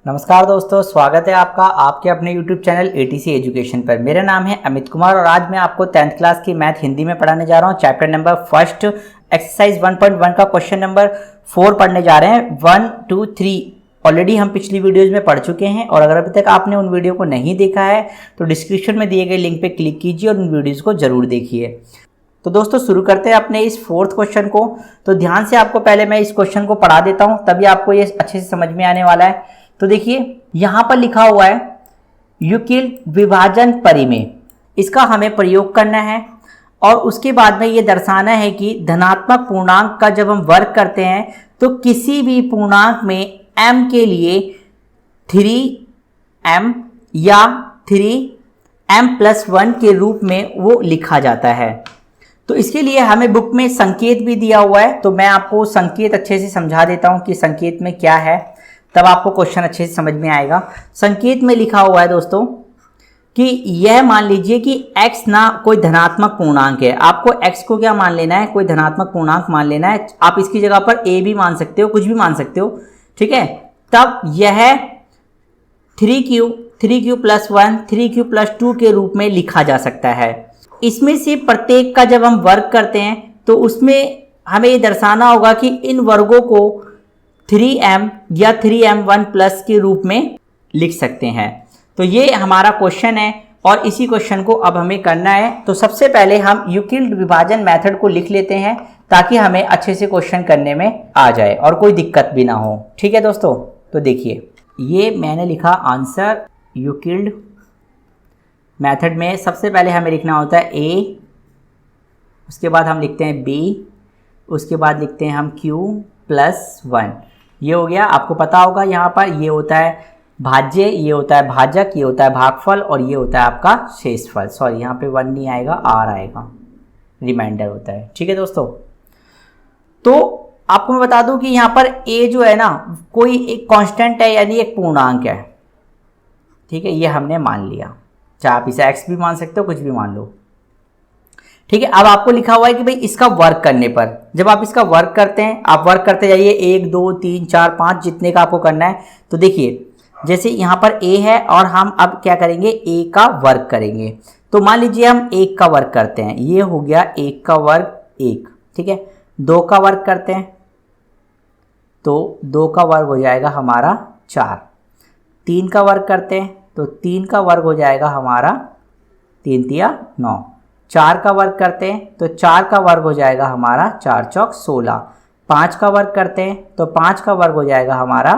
नमस्कार दोस्तों, स्वागत है आपका आपके अपने YouTube चैनल ATC एजुकेशन पर। मेरा नाम है अमित कुमार और आज मैं आपको 10th क्लास की मैथ हिंदी में पढ़ाने जा रहा हूँ। चैप्टर नंबर फर्स्ट एक्सरसाइज 1.1 का क्वेश्चन नंबर 4 पढ़ने जा रहे हैं। 1, 2, 3 ऑलरेडी हम पिछली वीडियोज़ में पढ़ चुके हैं और अगर अभी तक आपने उन वीडियो को नहीं देखा है तो डिस्क्रिप्शन में दिए गए लिंक पर क्लिक कीजिए और उन वीडियोज़ को ज़रूर देखिए। तो दोस्तों शुरू करते हैं अपने इस 4th क्वेश्चन को। तो ध्यान से आपको पहले मैं इस क्वेश्चन को पढ़ा देता हूँ, तभी आपको ये अच्छे से समझ में आने वाला है। तो देखिए यहाँ पर लिखा हुआ है यूक्लिड विभाजन परिमेय, इसका हमें प्रयोग करना है और उसके बाद में ये दर्शाना है कि धनात्मक पूर्णांक का जब हम वर्ग करते हैं तो किसी भी पूर्णांक में m के लिए 3m या 3m+1 के रूप में वो लिखा जाता है। तो इसके लिए हमें बुक में संकेत भी दिया हुआ है, तो मैं आपको संकेत अच्छे से समझा देता हूँ कि संकेत में क्या है, तब आपको क्वेश्चन अच्छे से समझ में आएगा। संकेत में लिखा हुआ है दोस्तों कि यह मान लीजिए कि x ना कोई धनात्मक पूर्णांक है। आपको x को क्या मान लेना है, कोई धनात्मक पूर्णांक मान लेना है। आप इसकी जगह पर a भी मान सकते हो, कुछ भी मान सकते हो, ठीक है। तब यह 3q + 1 3q + 2 के रूप में लिखा जा सकता है। इसमें से प्रत्येक का जब हम वर्ग करते हैं तो उसमें हमें ये दर्शाना होगा कि इन वर्गों को 3m या 3m1+ के रूप में लिख सकते हैं। तो ये हमारा क्वेश्चन है और इसी क्वेश्चन को अब हमें करना है। तो सबसे पहले हम यूक्लिड विभाजन मेथड को लिख लेते हैं ताकि हमें अच्छे से क्वेश्चन करने में आ जाए और कोई दिक्कत भी ना हो, ठीक है दोस्तों। तो देखिए ये मैंने लिखा आंसर यूक्लिड मेथड में। सबसे पहले हमें लिखना होता है a, उसके बाद हम लिखते हैं b, उसके बाद लिखते हैं हम q + 1। ये हो गया। आपको पता होगा यहाँ पर ये होता है भाज्य, ये होता है भाजक, ये होता है भागफल और ये होता है आपका शेषफल। सॉरी यहाँ पे 1 नहीं आएगा, r आएगा, रिमाइंडर होता है, ठीक है दोस्तों। तो आपको मैं बता दूं कि यहाँ पर a जो है ना कोई एक कांस्टेंट है, यानी एक पूर्णांक है, ठीक है। ये हमने मान लिया, चाहे आप इसे x भी मान सकते हो, कुछ भी मान लो, ठीक है। अब आपको लिखा हुआ है कि भाई इसका वर्ग करने पर, जब आप इसका वर्ग करते हैं, आप वर्ग करते जाइए 1, 2, 3, 4, 5 जितने का आपको करना है। तो देखिए जैसे यहाँ पर a है और हम अब क्या करेंगे, a का वर्ग करेंगे। तो मान लीजिए हम 1 का वर्ग करते हैं, ये हो गया 1 का वर्ग 1, ठीक है। 2 का वर्ग करते हैं तो 2 का वर्ग हो जाएगा हमारा 4। 3 का वर्ग करते हैं तो 3 का वर्ग हो जाएगा हमारा 3 × 9। 4 का वर्ग करते हैं तो 4 का वर्ग हो जाएगा हमारा 4 चौक 16। 5 का वर्ग करते हैं तो 5 का वर्ग हो जाएगा हमारा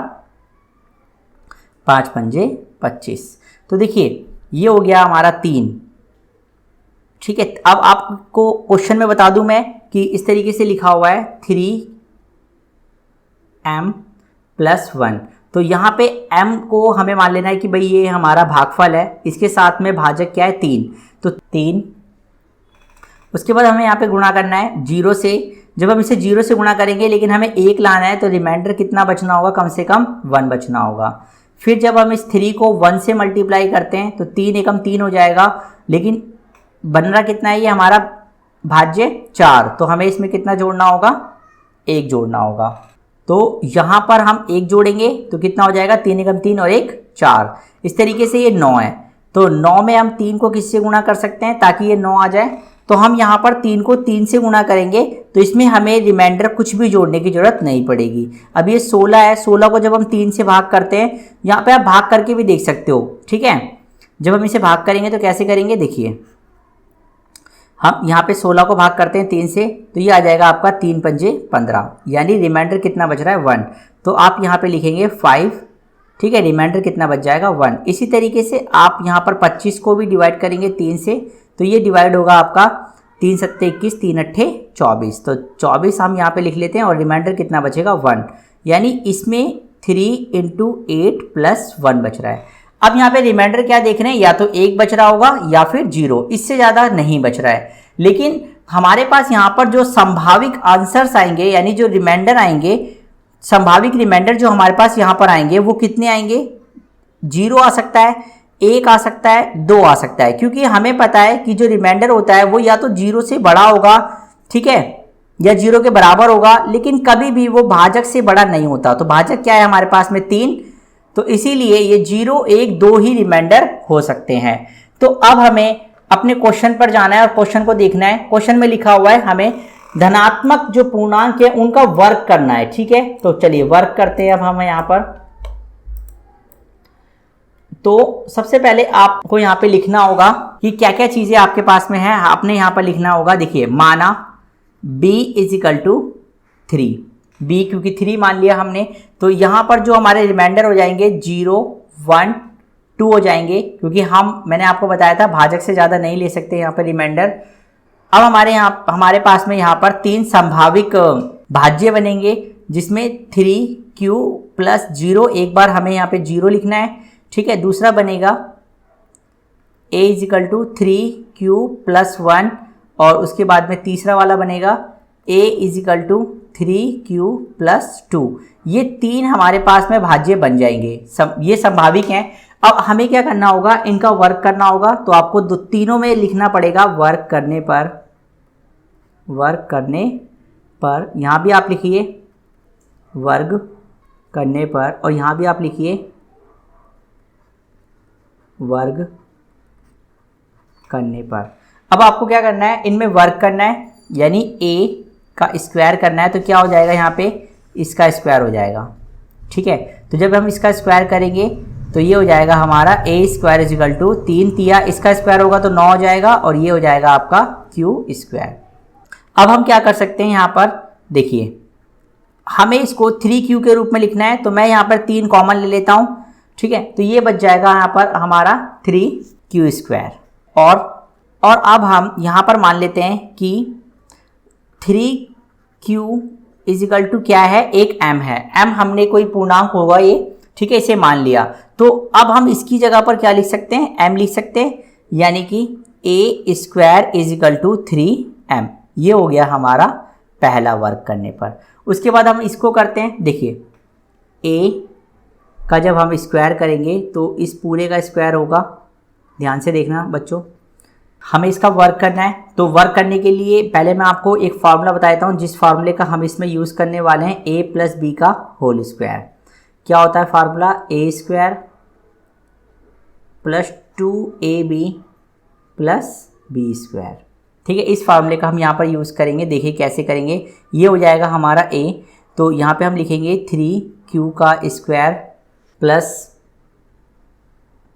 5 पंजे 25। तो देखिए ये हो गया हमारा 3, ठीक है। अब आपको क्वेश्चन में बता दूं मैं कि इस तरीके से लिखा हुआ है 3m+1। तो यहाँ पे m को हमें मान लेना है कि भाई ये हमारा भागफल है, इसके साथ में भाजक क्या है 3, तो 3। उसके बाद हमें यहाँ पे गुणा करना है 0 से। जब हम इसे 0 से गुणा करेंगे लेकिन हमें 1 लाना है तो रिमाइंडर कितना बचना होगा, कम से कम 1 बचना होगा। फिर जब हम इस 3 को 1 से मल्टीप्लाई करते हैं तो 3 एकम 3 हो जाएगा, लेकिन बन रहा कितना है ये हमारा भाज्य 4, तो हमें इसमें कितना जोड़ना होगा, 1 जोड़ना होगा। तो यहाँ पर हम 1 जोड़ेंगे तो कितना हो जाएगा, 3 एकम 3 और 1 4। इस तरीके से ये 9 है, तो 9 में हम 3 को किससे गुणा कर सकते हैं ताकि ये 9 आ जाए। तो हम यहाँ पर 3 को 3 से गुणा करेंगे तो इसमें हमें रिमाइंडर कुछ भी जोड़ने की ज़रूरत नहीं पड़ेगी। अब ये 16 है, 16 को जब हम 3 से भाग करते हैं, यहाँ पे आप भाग करके भी देख सकते हो, ठीक है। जब हम इसे भाग करेंगे तो कैसे करेंगे, देखिए हम यहाँ पे 16 को भाग करते हैं 3 से तो ये आ जाएगा आपका 3 पंजे 15, यानी रिमाइंडर कितना बच रहा है 1। तो आप यहाँ पे लिखेंगे 5, ठीक है। रिमाइंडर कितना बच जाएगा 1। इसी तरीके से आप यहाँ पर 25 को भी डिवाइड करेंगे 3 से तो ये डिवाइड होगा आपका 3 × 7 = 21, 3 × 8 = 24। तो 24 हम यहाँ पे लिख लेते हैं और रिमाइंडर कितना बचेगा 1, यानी इसमें 3 × 8 + 1 बच रहा है। अब यहाँ पे रिमाइंडर क्या देख रहे हैं, या तो 1 बच रहा होगा या फिर 0, इससे ज़्यादा नहीं बच रहा है। लेकिन हमारे पास यहाँ पर जो संभाविक आंसर्स आएंगे, यानी जो रिमाइंडर आएंगे, संभाविक रिमाइंडर जो हमारे पास यहाँ पर आएंगे वो कितने आएंगे, 0 आ सकता है, 1 आ सकता है, 2 आ सकता है, क्योंकि हमें पता है कि जो रिमाइंडर होता है वो या तो 0 से बड़ा होगा, ठीक है, या 0 के बराबर होगा, लेकिन कभी भी वो भाजक से बड़ा नहीं होता। तो भाजक क्या है हमारे पास में 3, तो इसीलिए ये 0, 1, 2 ही रिमाइंडर हो सकते हैं। तो अब हमें अपने क्वेश्चन पर जाना है और क्वेश्चन को देखना है। क्वेश्चन में लिखा हुआ है हमें धनात्मक जो पूर्णांक है उनका वर्ग करना है, ठीक है। तो चलिए वर्ग करते हैं अब हम यहाँ पर। तो सबसे पहले आपको यहाँ पे लिखना होगा कि क्या क्या चीजें आपके पास में है। आपने यहाँ पर लिखना होगा, देखिए माना b is equal to 3, b क्योंकि 3 मान लिया हमने, तो यहाँ पर जो हमारे रिमाइंडर हो जाएंगे 0, 1, 2 हो जाएंगे, क्योंकि मैंने आपको बताया था भाजक से ज़्यादा नहीं ले सकते यहाँ पर रिमाइंडर। अब हमारे पास में यहाँ पर 3 संभाविक भाज्य बनेंगे, जिसमें 3q प्लस 0, एक बार हमें यहाँ पे 0 लिखना है, ठीक है। दूसरा बनेगा a is equal to 3q plus 1, और उसके बाद में तीसरा वाला बनेगा a is equal to 3q plus 2। ये 3 हमारे पास में भाज्य बन जाएंगे, ये संभाविक हैं। अब हमें क्या करना होगा, इनका वर्ग करना होगा। तो आपको तीनों में लिखना पड़ेगा वर्ग करने पर यहाँ भी आप लिखिए वर्ग करने पर, और यहाँ भी आप लिखिए वर्ग करने पर। अब आपको क्या करना है, इनमें वर्ग करना है, यानी a का स्क्वायर करना है। तो क्या हो जाएगा, यहाँ पे इसका स्क्वायर हो जाएगा, ठीक है। तो जब हम इसका स्क्वायर करेंगे तो ये हो जाएगा हमारा a square is equal to 3 तिया इसका स्क्वायर होगा तो 9 हो जाएगा, और ये हो जाएगा आपका q स्क्वायर। अब हम क्या कर सकते हैं, यहाँ पर देखिए हमें इसको 3q के रूप में लिखना है, तो मैं यहाँ पर 3 कॉमन ले लेता हूँ, ठीक है। तो ये बच जाएगा यहाँ पर हमारा 3q स्क्वायर। और अब हम यहाँ पर मान लेते हैं कि 3q इज इक्वल टू क्या है, एक m है। m हमने कोई पूर्णांक होगा ये, ठीक है, इसे मान लिया। तो अब हम इसकी जगह पर क्या लिख सकते हैं, m लिख सकते हैं, यानी कि a square is equal to 3m। ये हो गया हमारा पहला वर्ग करने पर। उसके बाद हम इसको करते हैं, देखिए a का जब हम स्क्वायर करेंगे तो इस पूरे का स्क्वायर होगा। ध्यान से देखना बच्चों, हमें इसका वर्क करना है। तो वर्क करने के लिए पहले मैं आपको एक फार्मूला बताता हूँ, जिस फार्मूले का हम इसमें यूज़ करने वाले हैं, a प्लस बी का होल स्क्वायर। क्या होता है formula, a square plus 2ab plus b square, ठीक है। इस फार्मूले का हम यहाँ पर यूज़ करेंगे। देखिए कैसे करेंगे, ये हो जाएगा हमारा a, तो यहाँ पे हम लिखेंगे 3q का स्क्वायर प्लस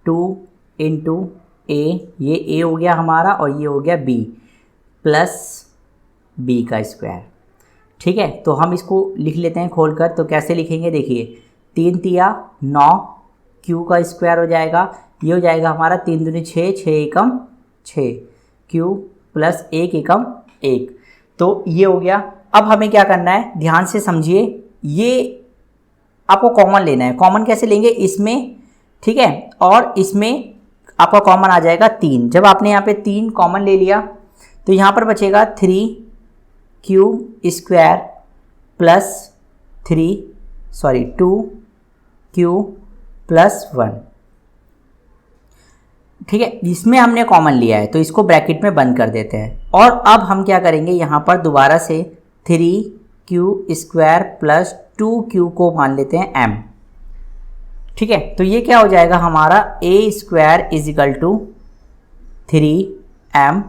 2 इंटू a, ये a हो गया हमारा, और ये हो गया b प्लस b का स्क्वायर, ठीक है। तो हम इसको लिख लेते हैं खोलकर। तो कैसे लिखेंगे, देखिए 3 तिया 9, q का स्क्वायर हो जाएगा, ये हो जाएगा हमारा 3 दूनी 6, 6 एकम 6, q प्लस 1 एकम 1। तो ये हो गया। अब हमें क्या करना है, ध्यान से समझिए, ये आपको कॉमन लेना है। कॉमन कैसे लेंगे, इसमें, ठीक है, और इसमें आपका कॉमन आ जाएगा 3। जब आपने यहाँ पे 3 कॉमन ले लिया तो यहाँ पर बचेगा 3q square plus 2q plus 1, ठीक है। इसमें हमने कॉमन लिया है तो इसको ब्रैकेट में बंद कर देते हैं। और अब हम क्या करेंगे, यहाँ पर दोबारा से 3q स्क्वायर प्लस 2q को मान लेते हैं m, ठीक है। तो ये क्या हो जाएगा हमारा a square is equal to 3m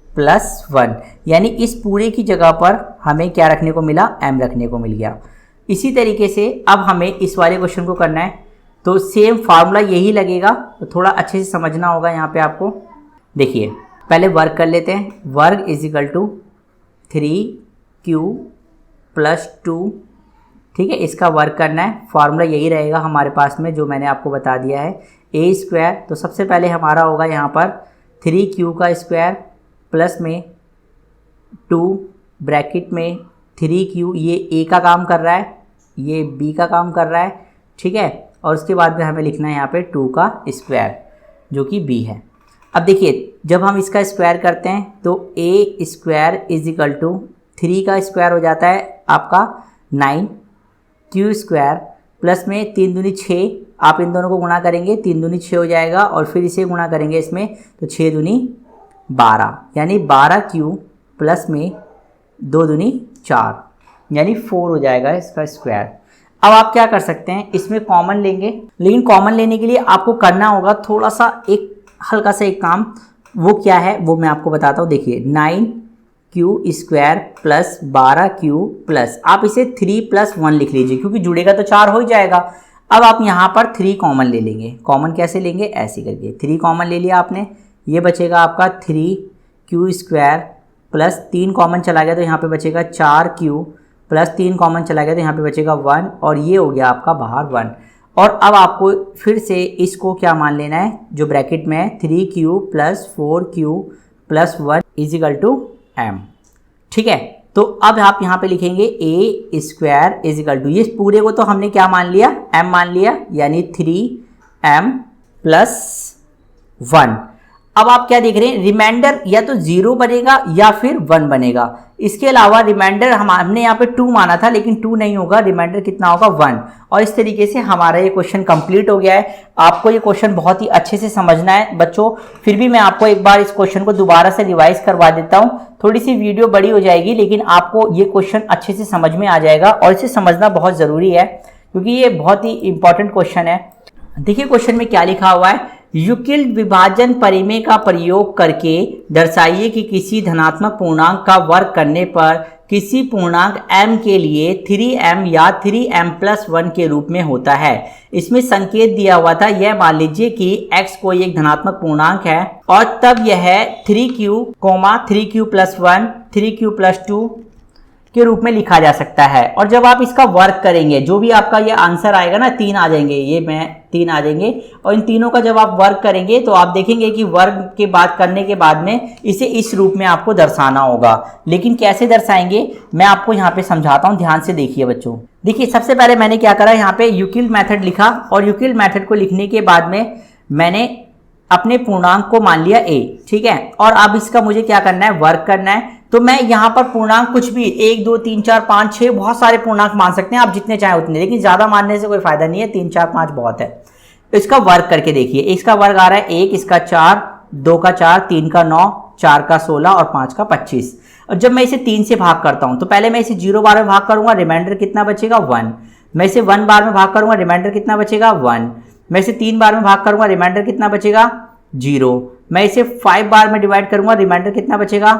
plus 1, यानी इस पूरे की जगह पर हमें क्या रखने को मिला, m रखने को मिल गया। इसी तरीके से अब हमें इस वाले क्वेश्चन को करना है, तो सेम फार्मूला यही लगेगा, तो थोड़ा अच्छे से समझना होगा यहाँ पे आपको। देखिए पहले वर्ग कर लेते हैं, वर्ग is equal to 3q plus 2, ठीक है, इसका वर्क करना है। फार्मूला यही रहेगा हमारे पास में जो मैंने आपको बता दिया है, a स्क्वायर। तो सबसे पहले हमारा होगा यहाँ पर 3q का स्क्वायर प्लस में 2 ब्रैकेट में 3q, ये a का काम कर रहा है, ये b का काम कर रहा है, ठीक है। और उसके बाद में हमें लिखना है यहाँ पे 2 का स्क्वायर जो कि b है। अब देखिए जब हम इसका स्क्वायर करते हैं तो a square is equal to 3 का स्क्वायर हो जाता है आपका 9, q स्क्वायर प्लस में 3 दूनी 6, आप इन दोनों को गुणा करेंगे 3 दूनी 6 हो जाएगा, और फिर इसे गुणा करेंगे इसमें तो 6 दूनी 12, यानी 12q प्लस में 2 दूनी 4, यानी 4 हो जाएगा इसका स्क्वायर। अब आप क्या कर सकते हैं, इसमें कॉमन लेंगे, लेकिन कॉमन लेने के लिए आपको करना होगा थोड़ा सा एक हल्का सा एक काम। वो क्या है वो मैं आपको बताता हूँ। देखिए 9q² प्लस 12q प्लस, आप इसे 3 + 1 लिख लीजिए क्योंकि जुड़ेगा तो 4 हो ही जाएगा। अब आप यहाँ पर 3 कॉमन ले लेंगे। कॉमन कैसे लेंगे, ऐसे करके 3 कॉमन ले लिया आपने, ये बचेगा आपका 3q² प्लस 3 कॉमन चला गया तो यहाँ पे बचेगा 4q प्लस 3 कॉमन चला गया तो यहाँ पे बचेगा 1 और ये हो गया आपका बाहर 1। और अब आपको फिर से इसको क्या मान लेना है, जो ब्रैकेट में है 3q plus 4q plus 1 = m। ठीक है, तो अब आप यहाँ पे लिखेंगे a² ये पूरे को तो हमने क्या मान लिया, m मान लिया, यानी 3m प्लस 1। अब आप क्या देख रहे हैं, रिमाइंडर या तो 0 बनेगा या फिर 1 बनेगा। इसके अलावा रिमाइंडर हमने यहाँ पे 2 माना था लेकिन 2 नहीं होगा, रिमाइंडर कितना होगा 1। और इस तरीके से हमारा ये क्वेश्चन कंप्लीट हो गया है। आपको ये क्वेश्चन बहुत ही अच्छे से समझना है बच्चों। फिर भी मैं आपको एक बार इस क्वेश्चन को दोबारा से रिवाइज करवा देता हूँ। थोड़ी सी वीडियो बड़ी हो जाएगी लेकिन आपको ये क्वेश्चन अच्छे से समझ में आ जाएगा और इसे समझना बहुत ज़रूरी है क्योंकि ये बहुत ही इंपॉर्टेंट क्वेश्चन है। देखिए क्वेश्चन में क्या लिखा हुआ है, यूक्लिड विभाजन परिमेय का प्रयोग करके दर्शाइए कि किसी धनात्मक पूर्णांक का वर्ग करने पर किसी पूर्णांक m के लिए 3m या 3m+1 के रूप में होता है। इसमें संकेत दिया हुआ था, यह मान लीजिए कि x कोई एक धनात्मक पूर्णांक है और तब यह 3q, 3q+1, 3q+2 के रूप में लिखा जा सकता है। और जब आप इसका वर्क करेंगे, जो भी आपका ये आंसर आएगा ना, 3 आ जाएंगे, ये मैं 3 आ जाएंगे, और इन तीनों का जब आप वर्क करेंगे तो आप देखेंगे कि वर्क के बाद करने के बाद में इसे इस रूप में आपको दर्शाना होगा। लेकिन कैसे दर्शाएंगे मैं आपको यहाँ पे समझाता हूँ, ध्यान से देखिए बच्चों। देखिए सबसे पहले मैंने क्या करा, यहाँ पे यूक्लिड मेथड लिखा और यूक्लिड मेथड को लिखने के बाद में मैंने अपने पूर्णांक को मान लिया a, ठीक है। और अब इसका मुझे क्या करना है, वर्क करना है। तो मैं यहाँ पर पूर्णांक कुछ भी 1 2 3 4 5 6 बहुत सारे पूर्णांक मान सकते हैं आप, जितने चाहे उतने, लेकिन ज़्यादा मानने से कोई फायदा नहीं है, 3 4 5 बहुत है। इसका वर्क करके देखिए, इसका वर्ग आ रहा है 1, इसका 4, 2 का 4, 3 का 9, 4 का 16 और 5 का 25। और जब मैं इसे 3 से भाग करता हूँ तो पहले मैं इसे 0 बार में भाग करूंगा, रिमाइंडर कितना बचेगा 1। मैं इसे 1 बार में भाग करूंगा, रिमाइंडर कितना बचेगा 1। मैं इसे 3 बार में भाग करूंगा, रिमाइंडर कितना बचेगा 0। मैं इसे 5 बार में डिवाइड करूंगा, रिमाइंडर कितना बचेगा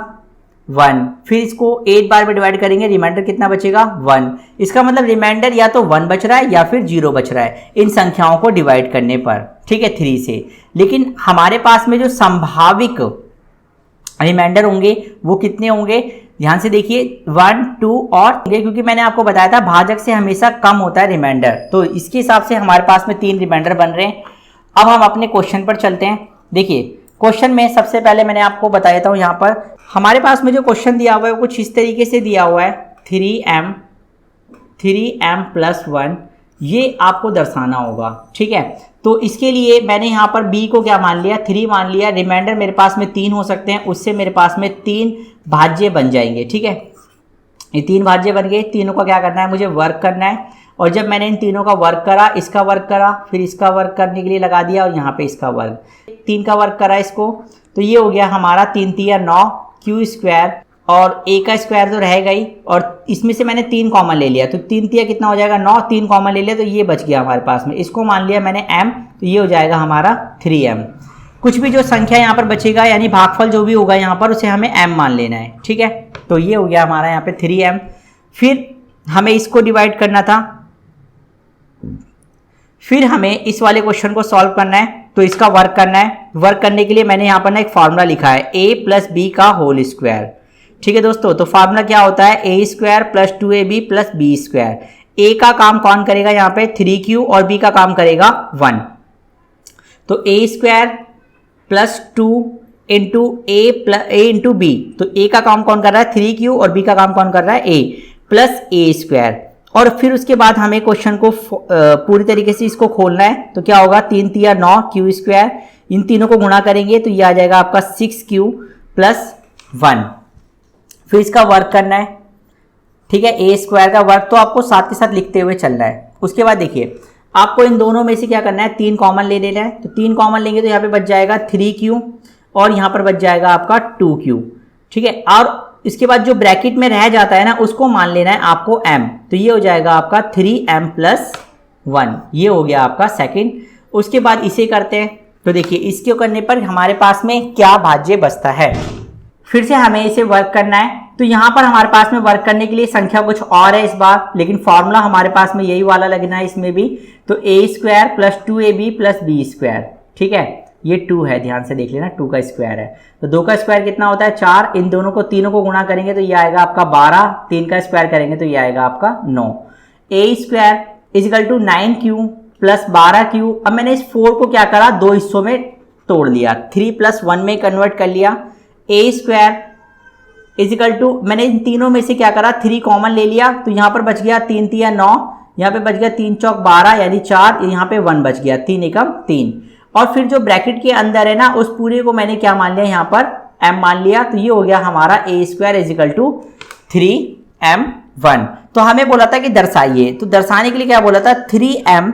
1। फिर इसको 8 बार में डिवाइड करेंगे, रिमाइंडर कितना बचेगा 1। इसका मतलब रिमाइंडर या तो 1 बच रहा है या फिर 0 बच रहा है इन संख्याओं को डिवाइड करने पर, ठीक है, 3 से। लेकिन हमारे पास में जो संभाविक रिमाइंडर होंगे वो कितने होंगे, ध्यान से देखिए 1 2 और, क्योंकि मैंने आपको बताया था भाजक से हमेशा कम होता है रिमाइंडर, तो इसके हिसाब से हमारे पास में 3 रिमाइंडर बन रहे हैं। अब हम अपने क्वेश्चन पर चलते हैं। देखिए क्वेश्चन में सबसे पहले मैंने आपको बताया था, यहाँ पर हमारे पास में जो क्वेश्चन दिया हुआ है वो कुछ इस तरीके से दिया हुआ है, 3m+1 ये आपको दर्शाना होगा, ठीक है। तो इसके लिए मैंने यहाँ पर b को क्या मान लिया, 3 मान लिया। रिमाइंडर मेरे पास में 3 हो सकते हैं, उससे मेरे पास में 3 भाज्य बन जाएंगे, ठीक है। ये 3 भाज्य बन गए, तीनों का क्या करना है, मुझे वर्क करना है। और जब मैंने इन तीनों का वर्क करा, इसका वर्क करा, फिर इसका वर्क करने के लिए लगा दिया और यहाँ पे इसका वर्क, 3 का वर्क करा इसको, तो ये हो गया हमारा 3 3 9 q² और a का स्क्वायर तो रहेगा ही, और इसमें से मैंने 3 कॉमन ले लिया तो 3 3 कितना हो जाएगा 9, 3 कॉमन ले लिया तो ये बच गया हमारे पास में। इसको मान लिया मैंने m, तो ये हो जाएगा हमारा 3m। कुछ भी जो संख्या यहाँ पर बचेगा यानी भागफल जो भी होगा यहाँ पर उसे हमें m मान लेना है, ठीक है। तो ये हो गया हमारा यहाँ पे 3m। फिर हमें इसको डिवाइड करना था, फिर हमें इस वाले क्वेश्चन को सॉल्व करना है, तो इसका वर्क करना है। वर्क करने के लिए मैंने यहाँ पर ना एक फार्मूला लिखा है a + b का होल स्क्वायर, ठीक है दोस्तों। तो फार्मूला क्या होता है, a² + 2ab + b²। a का काम कौन करेगा यहाँ पे 3q और b का काम करेगा 1। तो a² + 2 × a b, तो a का काम कौन कर रहा है 3q और b का काम कौन कर रहा है a + a²। और फिर उसके बाद हमें क्वेश्चन को पूरी तरीके से इसको खोलना है, तो क्या होगा 3 3 9 q², इन तीनों को गुणा करेंगे तो ये आ जाएगा आपका 6q + 1। फिर इसका वर्क करना है, ठीक है, a² का वर्क तो आपको साथ के साथ लिखते हुए चलना है। उसके बाद देखिए आपको इन दोनों में से क्या करना है, 3 कॉमन ले लेना है। तो 3 कॉमन लेंगे तो यहाँ पे बच जाएगा 3q और यहाँ पर बच जाएगा आपका 2q, ठीक है। और इसके बाद जो ब्रैकेट में रह जाता है ना उसको मान लेना है आपको m, तो ये हो जाएगा आपका 3m प्लस 1, ये हो गया आपका सेकंड। उसके बाद इसे करते हैं, तो देखिए इसके करने पर हमारे पास में क्या भाज्य बचता है। फिर से हमें इसे वर्क करना है, तो यहाँ पर हमारे पास में वर्क करने के लिए संख्या कुछ और है इस बार, लेकिन फॉर्मूला हमारे पास में यही वाला लगना है इसमें भी। तो a square plus 2ab plus b square, ठीक है, ये 2 है, ध्यान से देख लेना 2 का स्क्वायर है। तो 2 का स्क्वायर कितना होता है 4, इन दोनों को तीनों को गुणा करेंगे तो ये आएगा आपका 12, 3 का स्क्वायर करेंगे तो ये आएगा आपका 9। a square is equal to 9q plus 12q। अब मैंने इस 4 को क्या करा, 2 हिस्सों में तोड़ लिया, 3 प्लस 1 में कन्वर्ट कर लिया। a स्क्वायर इजिकल टू, मैंने इन तीनों में से क्या करा 3 कॉमन ले लिया, तो यहाँ पर बच गया 3 3 9, यहाँ पे बच गया 3 चौक 12 यानी 4, यहाँ पे 1 बच गया, 3 एकम 3। और फिर जो ब्रैकेट के अंदर है ना उस पूरे को मैंने क्या मान लिया, यहाँ पर m मान लिया, तो ये हो गया हमारा a square is equal to 3m1। तो हमें बोला था कि दर्शाइए, तो दर्शाने के लिए क्या बोला था 3m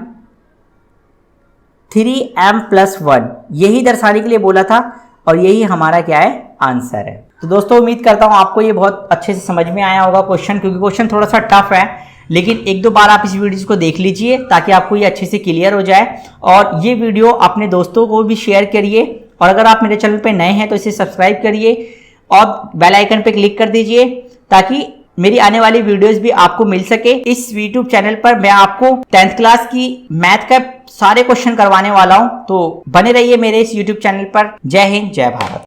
प्लस 1, यही दर्शाने के लिए बोला था, और यही हमारा क्या है आंसर है। तो दोस्तों उम्मीद करता हूँ आपको ये बहुत अच्छे से समझ में आया होगा क्वेश्चन, क्योंकि क्वेश्चन थोड़ा सा टफ है, लेकिन एक दो बार आप इस वीडियो को देख लीजिए ताकि आपको ये अच्छे से क्लियर हो जाए। और ये वीडियो अपने दोस्तों को भी शेयर करिए, और अगर आप मेरे चैनल पे नए हैं तो इसे सब्सक्राइब करिए और बेल आइकन पे क्लिक कर दीजिए ताकि मेरी आने वाली वीडियोस भी आपको मिल सके। इस यूट्यूब चैनल पर मैं आपको 10th क्लास की मैथ का सारे क्वेश्चन करवाने वाला हूं, तो बने रहिए मेरे इस यूट्यूब चैनल पर। जय हिंद, जय भारत।